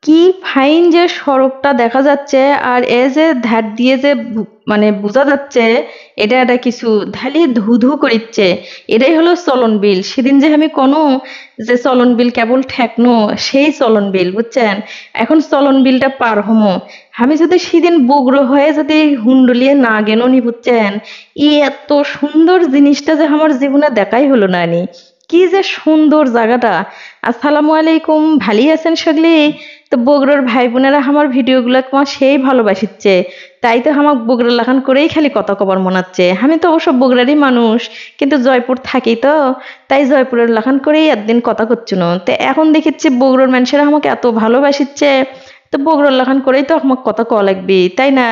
কি ফাইন যে সড়কটা দেখা যাচ্ছে, আর এ যে ধার দিয়ে যে মানে বোঝা যাচ্ছে এটা এটা কিছু ধালি ধু ধু করিচ্ছে। এটাই হলো চলন বিল। সেদিন যে আমি কোনো যে চলন বিল কেবল ঠেকনো, সেই চলন বিল বুঝছেন। এখন চলন বিলটা পার হমো, আমি যদি সেদিন বগ্র হয়ে যদি হুন্ডলিয়ে না গেলনি বুঝছেন, ই এত সুন্দর জিনিসটা যে আমার জীবনে দেখাই হলো না নি। কি যে সুন্দর জায়গাটা। আসসালামু আলাইকুম, ভালোই আছেন সকলে? তো বগুড়ার ভাই বোনেরা আমার ভিডিও গুলা তোমার সেই ভালোবাসিচ্ছে, তাই তো আমার বগুড়া লাখান করেই খালি কথা কবার মনাচ্ছে। আমি তো অবশ্য বগুড়ারই মানুষ, কিন্তু জয়পুর থাকি তো, তাই জয়পুরের লাখান করেই একদিন কথা করছো না। তো এখন দেখিচ্ছি বগুড়ার মানুষেরা আমাকে এত ভালোবাসিচ্ছে, তো বগুড়ার লাখান করেই তো আমার কথা কওয়া লাগবে, তাই না?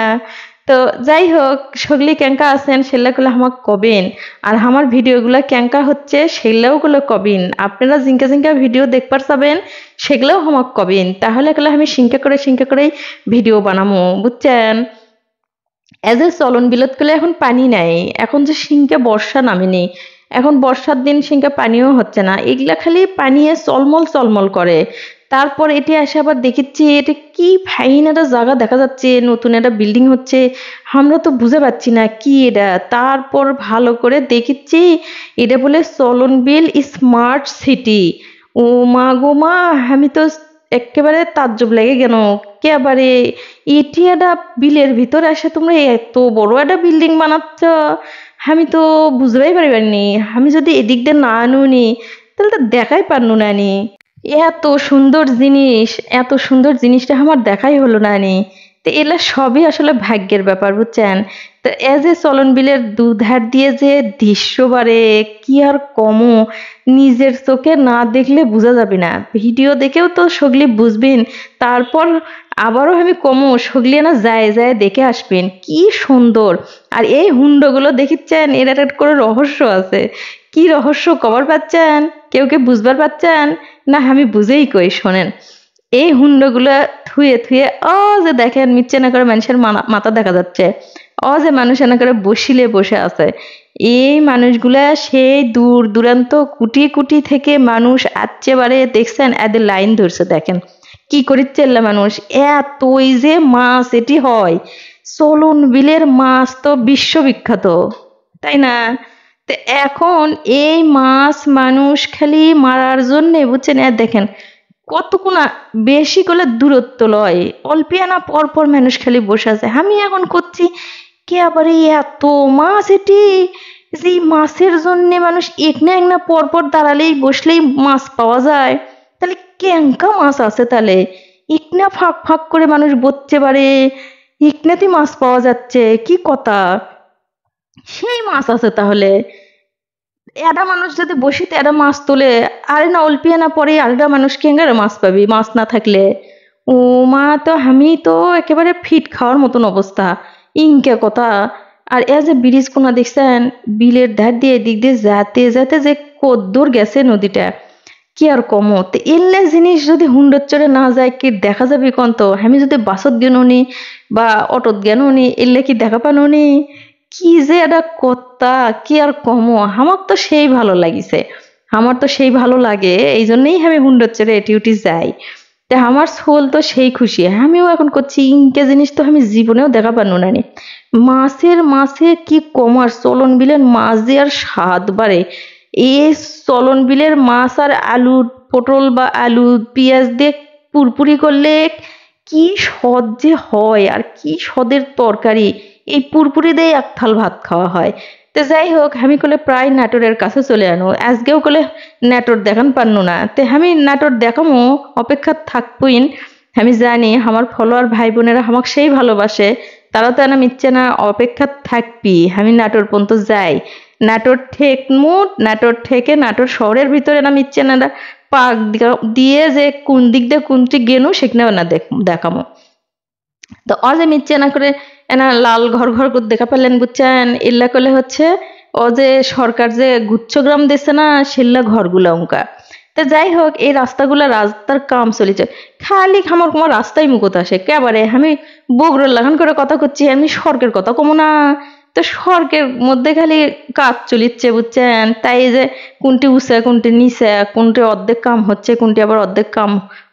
তো যাই হোক, সগলি ক্যাঙ্কা আছেন সেগুলো আমাকে কবেন, আর আমার ভিডিওগুলো ক্যাঙ্কা হচ্ছে সেগুলোও গুলো কবিন। আপনারা জিঙ্কা জিঙ্কা ভিডিও দেখবার চাবেন, সেগুলোও আমাকে কবিন, তাহলে এগুলো আমি সিঙ্কা করেই ভিডিও বানামো বুঝছেন। এজ এ চলন বিলত গেলে এখন পানি নাই, এখন যে সিঙ্কে বর্ষা নামেনি, এখন বর্ষার দিন সিঙ্কে পানিও হচ্ছে না, এগুলা খালি পানিয়ে চলমল চলমল করে। তারপর এটি আসে আবার দেখিচ্ছি এটা কি ফাইন একটা জায়গা দেখা যাচ্ছে, নতুন একটা বিল্ডিং হচ্ছে, আমরা তো বুঝে পাচ্ছি না কি এটা। তারপর ভালো করে দেখিচ্ছি এটা বলে চলন বিল স্মার্ট সিটি। ও মা গো মা, আমি তো একেবারে তাজ্জব লেগে গেল। একেবারে এটি একটা বিলের ভিতর আসে তোমরা এত বড় একটা বিল্ডিং বানাচ্ছ, আমি তো বুঝতেই পারিনি। আমি যদি এদিক দিয়ে না আনুনি তাহলে তো দেখাই পারনু না নি। এত সুন্দর জিনিস, এত সুন্দর জিনিসটা আমার দেখাই হলো না নি। তো এগুলা সবই আসলে ভাগ্যের ব্যাপার বুঝছেন। তো এ যে চলন বিলের দুধার দিয়ে যে দৃশ্য বাড়ে, কি আর কমো, নিজের চোখে না দেখলে বোঝা যাবে না, ভিডিও দেখেও তো সগলি বুঝবেন। তারপর আবারও আমি কমো সগলি না যায় যায় দেখে আসবেন কি সুন্দর। আর এই হুন্ডগুলো দেখিচ্ছেন, এর একটা করে রহস্য আছে। কি রহস্য কবার পাচ্ছেন? কেউ কেউ বুঝবার পাচ্ছেন না? আমি বুঝেই কই শোনেন। এই হুন্ডগুলা থুয়ে থুয়ে ও যে দেখেন মিচ্ছে না করে মানুষের মাথা দেখা যাচ্ছে, ও যে মানুষ এনা করে বসিলে বসে আছে। এই মানুষগুলা সেই দূর দূরান্ত কুটি কুটি থেকে মানুষ আসছে বারে, দেখছেন এদের লাইন ধরছে দেখেন কি করিচ্ছে এল্লা মানুষ। এতই যে মাছ এটি হয়, চলন বিলের মাছ তো বিশ্ববিখ্যাত, তাই না? তো এখন এই মাছ মানুষ খালি মারার জন্যে বুঝছেন, দেখেন কতক্ষণ বেশি করে দূরত্ব লয়, অল্পিয়ানা পর পর মানুষ খালি বসে আছে। আমি এখন করছি কে আবার এই এত মাছ এটি, যে এই মাছের জন্য মানুষ এক না পর পর দাঁড়ালেই বসলেই মাছ পাওয়া যায়, তাহলে ক্যাঙ্কা মাছ আছে তাহলে। ইকনা ফাঁক ফাঁক করে মানুষ বসতে পারে, ইকনাতে মাছ পাওয়া যাচ্ছে, কি কথা। সেই মাছ আছে তাহলে। এডা মানুষ যদি বসিতে এডা মাছ তোলে, আরে না অল্পিয়া না পরে আরেকটা মানুষ কেঙ্গারে মাছ পাবি মাছ না থাকলে। ও মা, তো আমি তো একেবারে ফিট খাওয়ার মতন অবস্থা, ইনকে কথা। আর এ যে ব্রিজ কোনা দেখছেন, বিলের ধার দিয়ে এদিক দিয়ে যাতে যাতে যে কদ্দূর গেছে নদীটা, কি আর কমো। তো এলে জিনিস যদি হুন্ডর চড়ে না যায় কি দেখা যাবে কোন? তো আমি যদি বাসত গেন নি বা অটোত গেন নি এলে কি দেখা পানো নি? কি যে এটা কত্তা, কি আর কমো। আমার তো সেই ভালো লাগিছে, আমার তো সেই ভালো লাগে, এই জন্যই আমি হুন্ডর চড়ে এটি উঠি যাই। তা আমার সোল তো সেই খুশি, আমিও এখন করছি ইনকে জিনিস তো আমি জীবনেও দেখা পানো না নি। মাছের মাছে কি কমার, চলন বিলের মাছ দিয়ে আর স্বাদ বাড়ে। এই চলন বিলের মাছ আর আলু, পটল বা আলু পেঁয়াজ দিয়ে পুরপুরি করলে কি সদ যে হয়, আর কি সদের তরকারি। এই পুরপুরি দিয়ে এক থাল ভাত খাওয়া হয়। তো যাই হোক, আমি কলে প্রায় নাটোরের কাছে চলে আনো, আজকেও কলে নাটোর দেখান পারনু না, তে আমি নাটোর দেখামো অপেক্ষা থাকবইন। আমি জানি আমার ফলোয়ার ভাই বোনেরা আমাকে সেই ভালোবাসে, তারা তো না মিচ্ছে না, অপেক্ষা থাকবি আমি নাটোর পর্যন্ত যাই। নাটোর ঠেক মুট নাটোর থেকে নাটোর শহরের ভিতরে না মিচ্ছে না পাক দিয়ে যে কোন দিক দিয়ে কোনটি গেনু সেখানেও না দেখামো। তো ও যে মিচ্ছে না করে এনা লাল ঘর ঘর করে দেখা পেলেন বুঝছেন, এল্লা করলে হচ্ছে ও যে সরকার যে গুচ্ছগ্রাম দিচ্ছে না, সেল্লা ঘরগুলা অঙ্কা। তো যাই হোক, এই রাস্তার কাম চলেছে, খালি খামার কুমার রাস্তায় মুখত আসে কেবারে। আমি বগুড়ার লাগান করে কথা করছি, আমি সরকার কথা কমো না। তো স্বর্গের মধ্যে খালি কাজ চলিচ্ছে বুঝছেন, তাই এই যে কোনটি উঁচা কোনটি নিচা, কোনটি অর্ধেক কাম হচ্ছে কোনটি আবার অর্ধেক কাম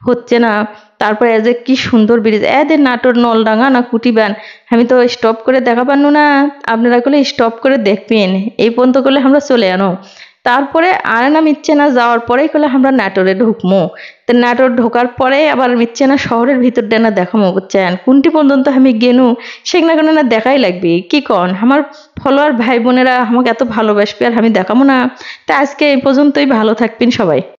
হচ্ছে না। তারপরে এই যে কি সুন্দর ব্রিজ, এদের নাটোর নলডাঙ্গা না কুটিবান, আমি তো স্টপ করে দেখা পারনু না, আপনারা করলে স্টপ করে দেখবেন। এই পর্যন্ত করলে আমরা চলে আনো, তারপরে আর না মিচ্ছে না যাওয়ার পরেই করলে আমরা নাটোরে ঢুকমু। তো নাটোর ঢোকার পরে আবার মিচ্ছে না শহরের ভিতর দিয়ে না দেখামো বুঝছেন, কোনটি পর্যন্ত আমি গেনু সেগুলো কোনো না দেখাই লাগবে কি কন। আমার ফলোয়ার ভাই বোনেরা আমাকে এত ভালোবাসবে আর আমি দেখাবো না। তা আজকে এই পর্যন্তই, ভালো থাকবেন সবাই।